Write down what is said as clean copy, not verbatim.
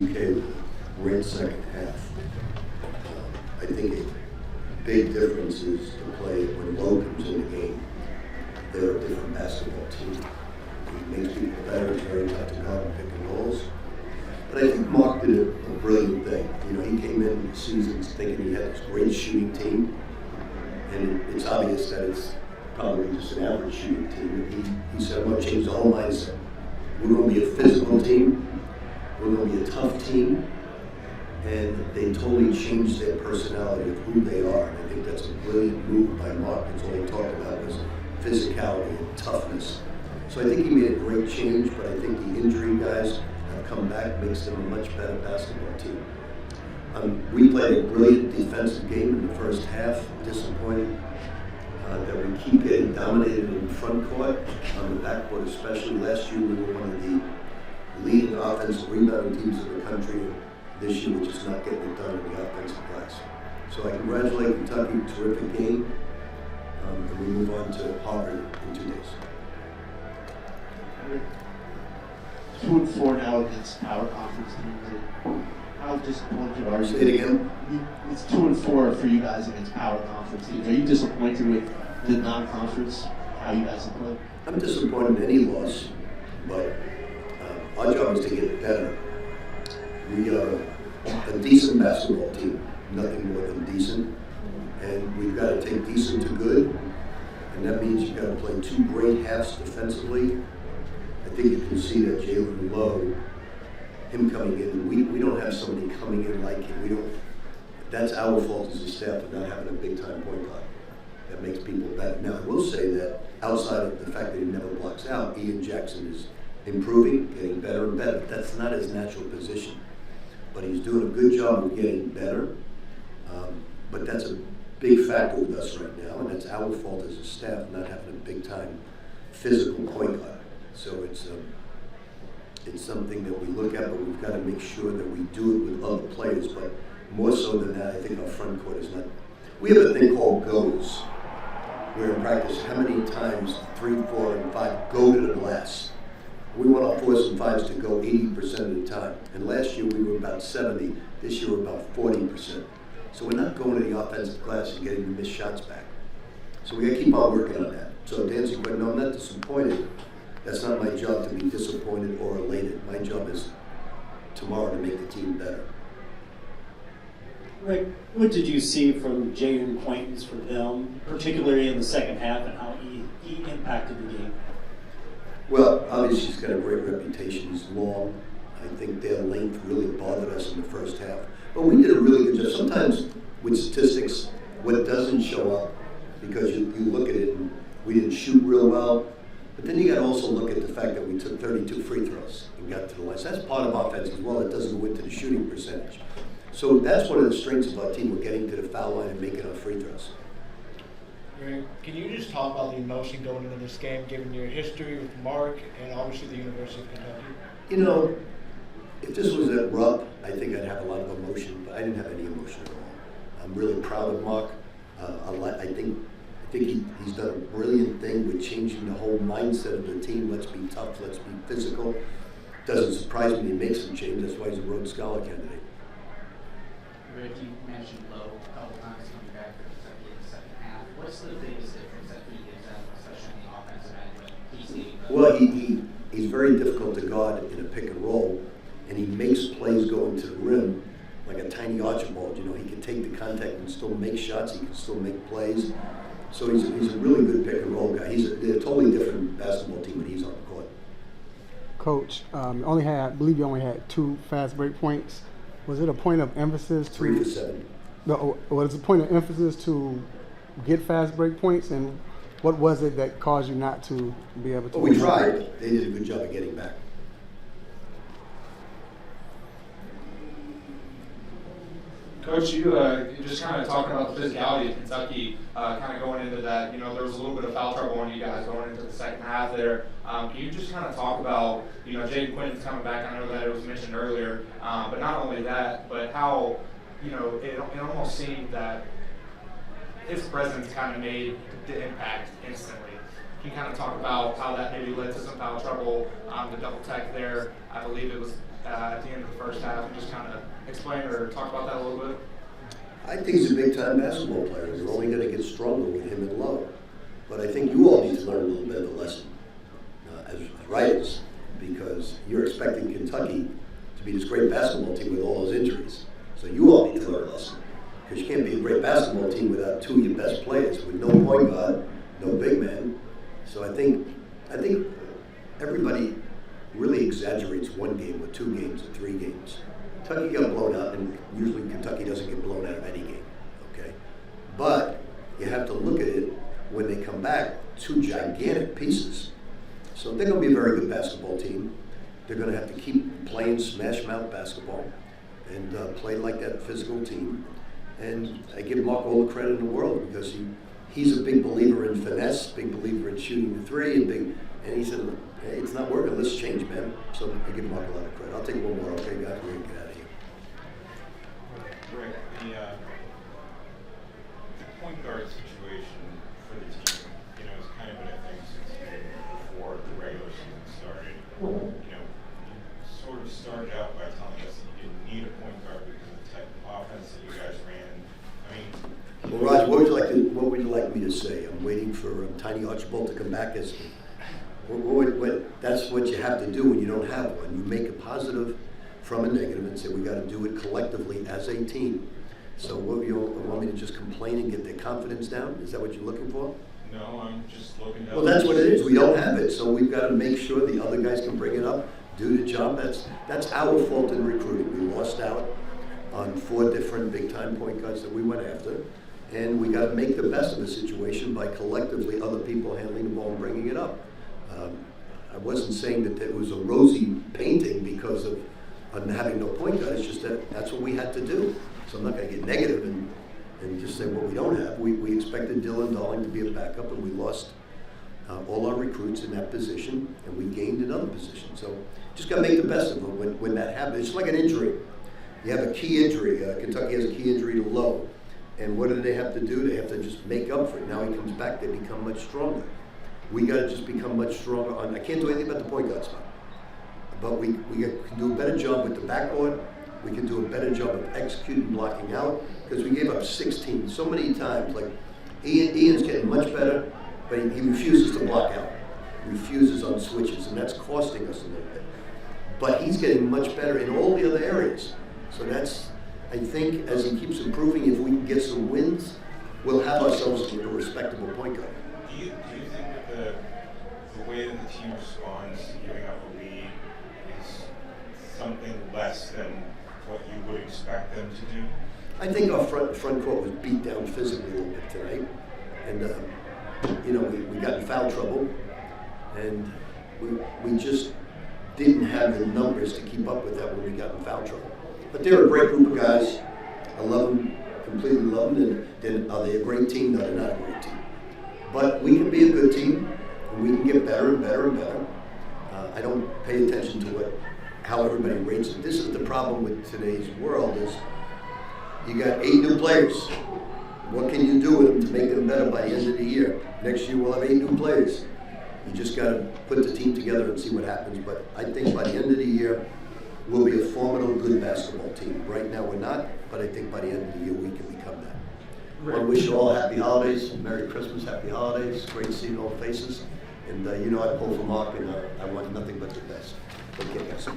UK with a great second half. I think a big difference is the play when Lowe comes in the game. They're a different basketball team. He makes people better. He's very tough to guard and pick and rolls. But I think Mark did a brilliant thing. You know, he came in the season thinking he had this great shooting team, and it's obvious that it's probably just an average shooting team. And he said, I'm going to change the whole mindset. We're going to be a physical team. We're going to be a tough team. And they totally changed their personality of who they are. And I think that's a brilliant move by Mark. That's all he talked about was physicality and toughness. So I think he made a great change, but I think the injury guys have come back, makes them a much better basketball team. We played a brilliant defensive game in the first half. Disappointed that we keep getting dominated in the front court, on the backcourt especially. Last year we were one of the leading offensive rebounding teams in the country. This year we're just not getting it done in the offensive glass. So I congratulate Kentucky, terrific game, and we move on to Harvard in 2 days. 2-4 now against power conference teams. How disappointed are you? Say it again. It's 2-4 for you guys against power conference teams. Are you disappointed with the non-conference, how you guys have played? I'm disappointed in any loss, but our job is to get better. We are a decent basketball team, nothing more than decent, and we've got to take decent to good, and that means you've got to play 2 great halves defensively. I think you can see that Jalen Lowe, him coming in, we don't have somebody coming in like him. That's our fault as a staff for not having a big time point guard that makes people better. Now I will say that outside of the fact that he never blocks out, Ian Jackson is improving, getting better and better. That's not his natural position, but he's doing a good job of getting better. But that's a big factor with us right now, and that's our fault as a staff not having a big time physical point guard. So it's something that we look at, but we've got to make sure that we do it with other players. But more so than that, I think our front court is not. We have a thing called goes, where in practice, how many times 3, 4, and 5 go to the glass. We want our 4s and 5s to go 80% of the time. And last year we were about 70. This year we're about 40%. So we're not going to the offensive glass and getting the missed shots back. So we got to keep on working on that. So to answer your question, no, I'm not disappointed. That's not my job to be disappointed or elated. My job is tomorrow to make the team better. Rick, what did you see from Jaden Quaintance for them, particularly in the second half, and how he impacted the game? Well, obviously he's got a great reputation. He's long. I think their length really bothered us in the first half. But we did a really good job. Sometimes with statistics, what doesn't show up, because you look at it and we didn't shoot real well, but then you got to also look at the fact that we took 32 free throws and got to the line. So that's part of offense as well. It doesn't go into the shooting percentage. So that's one of the strengths of our team. We're getting to the foul line and making our free throws. Can you just talk about the emotion going into this game, given your history with Mark and obviously the University of Kentucky? You know, if this was at Rupp, I think I'd have a lot of emotion, but I didn't have any emotion at all. I'm really proud of Mark. I think he's done a brilliant thing with changing the whole mindset of the team. Let's be tough, let's be physical. Doesn't surprise me he makes some change. That's why he's a Rhodes Scholar candidate. Rick, you mentioned Lowe a couple times coming back for Kentucky in the second half. What's the biggest difference that he gives out, especially on the offensive end when he's leading the... Well, he's very difficult to guard in a pick and roll, and he makes plays go into the rim like a tiny Archibald. You know, he can take the contact and still make shots. He can still make plays. So he's a really good pick and roll guy. They're a totally different basketball team when he's on the court. Coach, I believe you only had 2 fast break points. Was it a point of emphasis to 3 for 7? No, was it a point of emphasis to get fast break points, and what was it that caused you not to be able to? Well, we tried. They did a good job of getting back. Coach, you just kind of talking about the physicality of Kentucky, kind of going into that, there was a little bit of foul trouble on you guys going into the second half there. Can you just kind of talk about, Jaden Quinton's coming back? I know that it was mentioned earlier, but not only that, but how, it almost seemed that his presence kind of made the impact instantly. Can you kind of talk about how that maybe led to some foul trouble, the double tech there? I believe it was at the end of the first half, and just kind of explain or talk about that a little bit? I think he's a big-time basketball player. You're only going to get stronger with him and Lowe. But I think you all need to learn a little bit of a lesson as writers, because you're expecting Kentucky to be this great basketball team with all those injuries. So you all need to learn a lesson, because you can't be a great basketball team without two of your best players, with no point guard, no big man. So I think everybody really exaggerates one game or two games or three games. Kentucky got blown out, and usually Kentucky doesn't get blown out of any game, okay? But you have to look at it when they come back, two gigantic pieces. So they're going to be a very good basketball team. They're going to have to keep playing smash mouth basketball and play like that physical team. And I give Mark all the credit in the world, because he's a big believer in finesse, big believer in shooting the three, and he said, hey, it's not working, let's change, man. So I give Mark a lot of credit. I'll take one more, okay, guys, we're going to get out of here. Rick, the point guard situation for the team, has kind of been a thing since before the regular season started. You sort of started out by telling us that you didn't need a point guard because of the type of offense that you guys ran. I mean, well, Raj, what would you like me to say? I'm waiting for Tiny Archibald to come back as that's what you have to do when you don't have one. You make a positive from a negative and say we got to do it collectively as a team. So what you want me to just complain and get their confidence down? Is that what you're looking for? no, I'm just looking at. Well, that's what it is. We don't have it, so we've got to make sure the other guys can bring it up, do the job. That's our fault in recruiting. We lost out on 4 different big-time point guards that we went after, and we got to make the best of the situation by collectively other people handling the ball and bringing it up. I wasn't saying that it was a rosy painting because of having no point guard. It's just that that's what we had to do. So I'm not going to get negative and just say what we don't have. We expected Dylan Darling to be a backup, and we lost all our recruits in that position, and we gained another position. So just got to make the best of it when that happens. It's like an injury. You have a key injury. Kentucky has a key injury to Lowe. And what do they have to do? They have to just make up for it. Now he comes back, they become much stronger. We got to just become much stronger. I can't do anything about the point guard spot. But we can do a better job with the backboard. We can do a better job of executing, blocking out, because we gave up 16 so many times. Like Ian's getting much better, but he refuses to block out. Refuses on switches, and that's costing us a little bit. But he's getting much better in all the other areas. So that's, I think, as he keeps improving, if we can get some wins, we'll have ourselves a respectable point guard. Do you think that the way that the team responds to giving up a lead is something less than what you would expect them to do? I think our front court was beat down physically a little bit tonight, and we got in foul trouble, and we just didn't have the numbers to keep up with that when we got in foul trouble. But they're a great group of guys. I love them, completely love them. And then are they a great team? No, they're not a great team. But we can be a good team, and we can get better and better and better. I don't pay attention to how everybody rates it. This is the problem with today's world is you got 8 new players. What can you do with them to make them better by the end of the year? Next year we'll have 8 new players. You just got to put the team together and see what happens. But I think by the end of the year, we'll be a formidable, good basketball team. Right now we're not, but I think by the end of the year we can become that. I want to wish you all happy holidays, Merry Christmas, happy holidays. Great seeing all faces. And I pull for Mark, and I want nothing but the best. Okay, guys.